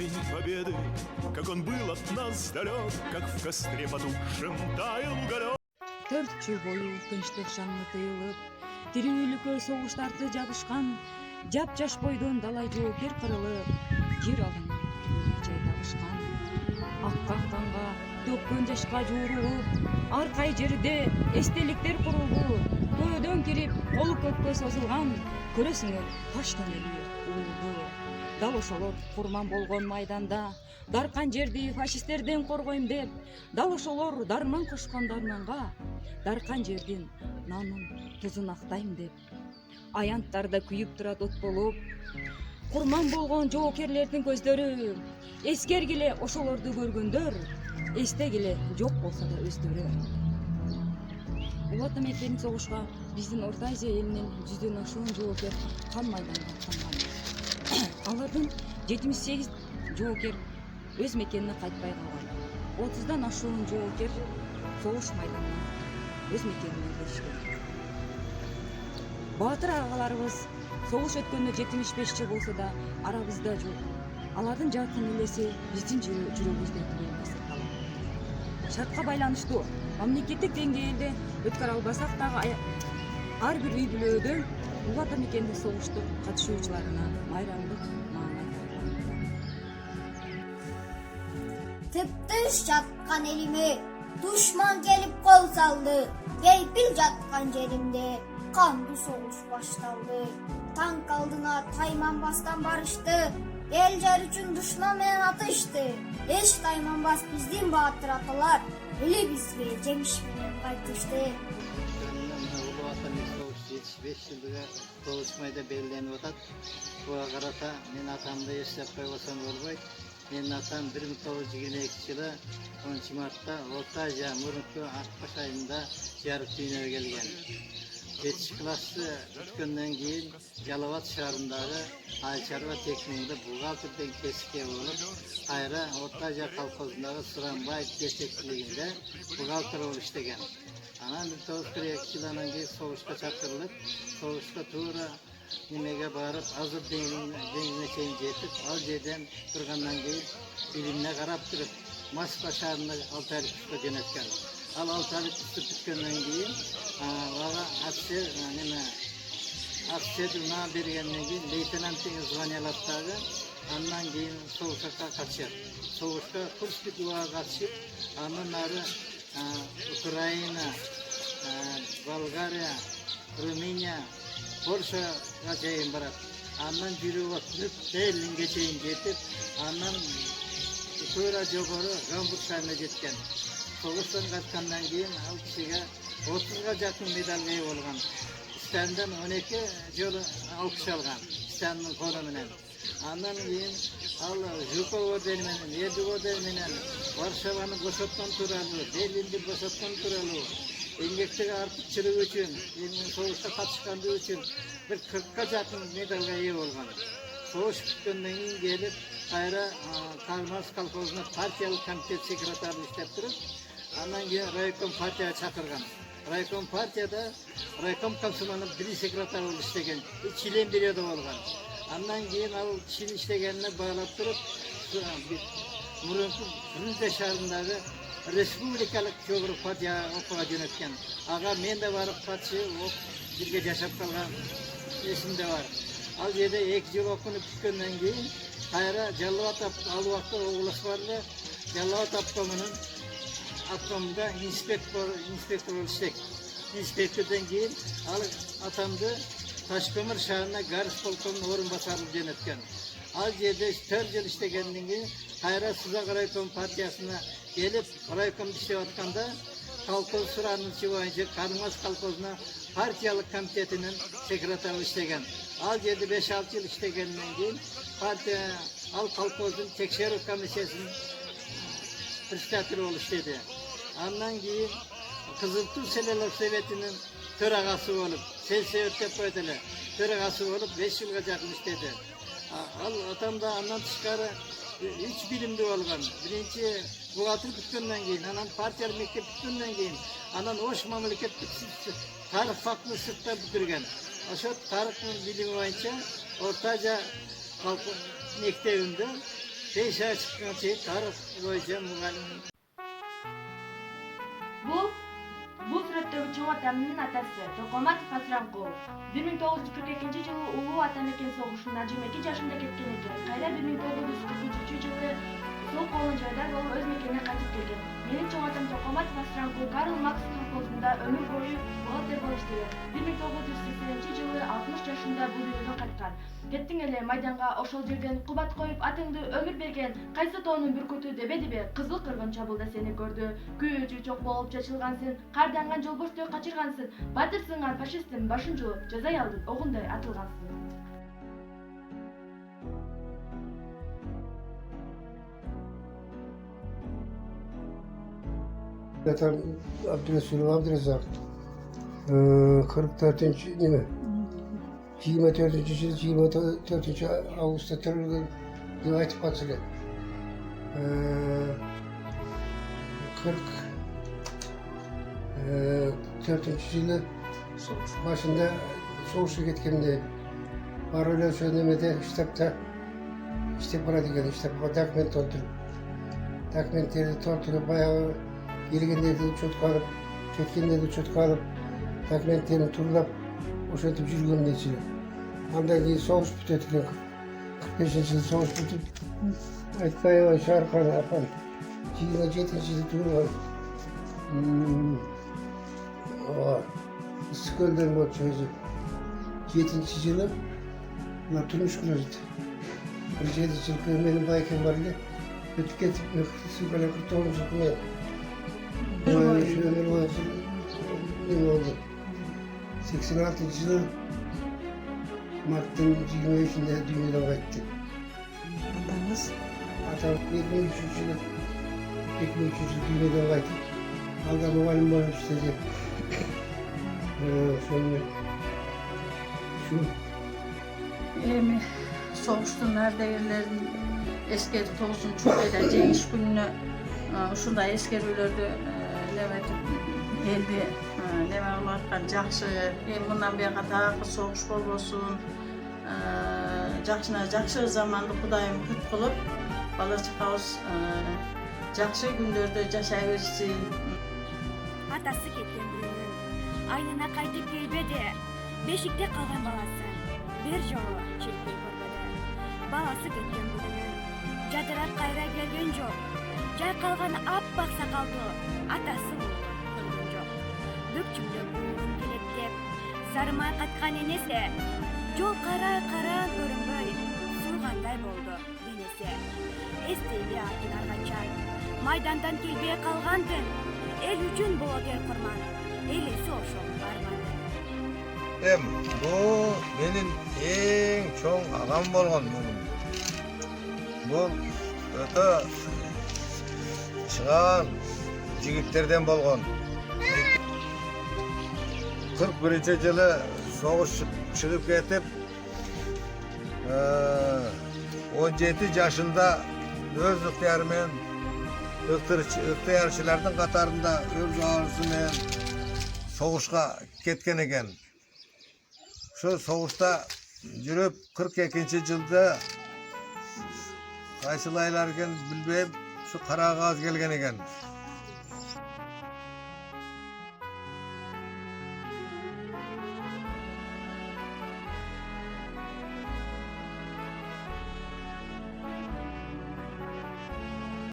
День Победы, как он был от нас далек, как в костре потухшем таял уголек. 4 жыл бою тынчтык шаңы тыйылып, тирүүлүккө согуш тарты жабышкан, жап-жаш бойдон далай жоокер кырылып, жер алынып жай табышкан. Аккан канга, төккөн жашка жуурулуп, ар кай жерде эстеликтер курулду. Көдөн кирип, колу көккө созулган, көрөсүңөр таштан элүү уулду. Дал ошолор курман болгон майданда, даркан жерди фашисттерден коргойм деп, дал ошолор дарман кошкон дарманга, даркан жердин нанын тузун актайм деп. Аянттарда күйүп турат от болуп, курман болгон жоокерлердин көздөрү, эскергиле ошолорду көргөндөр, эстегиле жок болсо да өздөрү. Бул ата мекенин согушка биздин Орто Азия элинин 100дөн ашуун жоокер кан майданга аттанган. Алардын 78 жоокер өз мекенине кайтпай калган. 30дан ашуун жоокер согуш майданынан өз мекенине кетишкен. Баатыр агаларыбыз согуш өткөндө 75 жыл болсо да арабызда жок. Алардын жаркын элеси биздин жүрөгүбүздө басып калат. Шартка байланыштуу мамлекеттик деңгээлде өткөрө албасак дагы ар бир үй бүлөдөн бул ата мекендин согуштук катышуучуларына майрамдык маана айтылган. Тыптыш жаткан элиме душман келип кол салды. Кейпил жаткан жеримде кандуу согуш башталды. Танк алдына тайманбастан барышты. Эл жер үчүн душман менен атышты. Эч тайманбас биздин баатыр аталар эле бизге жемиш менен кайтышты. 75 жылдыга толушмайда белгиленип атат. Буга карата мен атамды эстеп койбосом болбойт. Менин атам 1922 жылы 10 мартта Орто Азия мурунку Акбаш айында жарык дүйнөгө келген. 7 классы бүткөндөн кийин Жалал Абад шаарындагы Айчарба техникумда бухгалтерден кесипке болуп, кайра Орто Азия колхозундагы Суранбаев жетекчилигинде бухгалтер болуп иштеген. Анан 1942 жылдан кийин согушка чакырылып, согушка туура немеге барып, азыр деңине чейин жетип, ал жерден тургандан кийин билимине карап туруп, Москва шаарына 6 айлык курска жөнөткөн. Ал 6 айлык курсты бүткөндөн кийин ага офицер бергенден кийин лейтенанттын звание алат дагы, андан кийин согушка катышат. Согушка Курский дуага катышып, андан ары Украина, Болгария, Румыния, Польшага чейин барат. Андан жүрүп өтүп, Берлинге чейин жетип, андан туура жогору Гамбург шаарына жеткен. Согуштан кайткандан кийин ал кишиге 30га жакын медалга ээ болгон. Стандан 12 жолу алкыш алган. Стандын кону менен. Андан кийин ал Жуков ордени менен, Эрдүк ордени менен Варшаваны бошоткон тууралуу, Берлинди бошоткон тууралуу, эмгектеги артыкчылыгы үчүн, элинин согушка катышкандыгы үчүн бир 40га жакын медалга ээ болгон. Согуш бүткөндөн кийин келип, кайра Кармас колхозуна партиялык комитет секретары иштеп туруп, андан кийин райком партияга чакырган. Райком партияда райком комсомолунун биринчи секретары болуп иштеген, член периоду болгон. Андан кийин ал кишинин иштегенине баалап туруп, мурунку Фрунзе шаарындагы республикалык жогорку партияга окууга жөнөткөн. Ага мен да барып катышып, бирге жашап калган эсимде бар. Ал жерде 2 жыл окуп бүткөндөн кийин кайра Жалал Абад ал убакта область бар эле, Жалал Абад автомда инспектор болуп иштек. Инспектордон кийин ал атамды Ташкөмүр шаарына Гарис полковунун орун басарына жөнөткөн. Ал жерде 4 жыл иштегенден кийин кайра Сузак райком партиясына келип, райкомдо иштеп атканда колхоз суранычы боюнча Кармас колхозуна партиялык комитетинин секретары иштеген. Ал жерде 5-6 жыл иштегенден кийин партия ал колхоздун текшерүү комиссиясынын председатель болуп иштеди. Андан кийин Кызыл Туу селолор советинин төрагасы болуп, сельсовет деп коет эле, төрагасы болуп 5 жылга жакын иштеди. Ал атам да андан тышкары 3 билимдүү болгон. Биринчи бухгалтер бүткөндөн кийин, анан партиялык мектеп бүткөндөн кийин, анан Ош мамлекеттик тарых факультетин бүтүргөн. Ошо тарыхтын билими боюнча Орто Азия мектебинде Beşe çıkan tarih boyunca muğallim. Bu suretteki çoğu atamının atası Tokomat Pasrankov 1942 жылы Улуу Ата Мекен согушунда 22 жашында кеткен экен. Кайра 1943 жылы сол колун жайдар болуп өз мекенине кайтып келген. Менин чоң атам Токомат Pasrankov Карл Маркс колхозунда өмүр бою бухгалтер болуп иштеген. 1980 жылы 60 жашында бул үйдөн кайткан. Кеттиң эле майданга, ошол жерден кубат коюп атыңды өмүр берген кайсы тоонун бүркүтү дебедиби? Кызыл кыргын чабуулда сени көрдү. Күйүүчү чок болуп чачылгансың, карданган жолборстой качыргансың, батырсыңар фашисттин башын жууп, жаза алдың, огундай атылгансың. Zaten Abdülresul Abdülrezzak 44. değil mi? 24. yıl 24. Ağustos terörü rivayet patladı. 44. yılı başında soğuşu gitkeninde var öyle söylemede kitapta işte burada geldi işte bu dokument oldu. Dokumentleri torturup bayağı gelgenlerde uçut kalıp, çetkenlerde uçut kalıp, dokumentlerini turlap, oşatıp жүргеннен içine. Andan keyin soğuş bütüdü. 45. yıl soğuş bütüp, aytpay şarkı yapan, 27. yılda turgan. Issiq Göl'den bu çözü. 7. yılı, bunlar turmuş kurardı. 7. yıl benim bayken var ile, ötüp getip, Sivkala 49. yıl. Ömür boyu ne oldu? 86. yılı Mart'ın 23'ünde dünyadan kayıttı. Atanız Atam 23. yılı dünyadan kayıttı. Alda muğallim var işte. Sonra şu Emi soğuştun nerede yerlerin esker toğusun çok edeceği iş gününü uşunday eskerülerde nemetip geldi. Neme olarken жақсы, bundan bir kadar soğuş bolbosun. Жақсы zamanlı Kudayım küt kılıp bala çıkağız жақсы günlerde yaşayıversin. Атасы кеткен күнүнөн айнына кайтып келбеди. Бешикте калган баласы бир жолу чекпей көрбөдү. Баласы кеткен күнүнөн жадырап кайра келген жок. Жай калган аппак сакалдуу атасы көргөн жок. Бүкчүмдөн буурун келет деп сарымай каткан энеси жол карай көрүнбөй суугандай болду денеси. Эстейли атын аргачай майдандан келбей калгандын. El üçün болотер курман, элеси ошол арманы. Bu benim en çok ağam bolğan bugün. Bu öte çıkan jigitlerden bolğan. 41. yılı soğuş çıkıp ketip 17 yaşında öz ihtiyarымен ihtiyarçılardan katarında öz ağrısымен soğuşka ketken eken. Şu soğuşta жүрüp 42. yılda kaysyıl aylar eken bilbeyim şu kara ağız gelgen eken.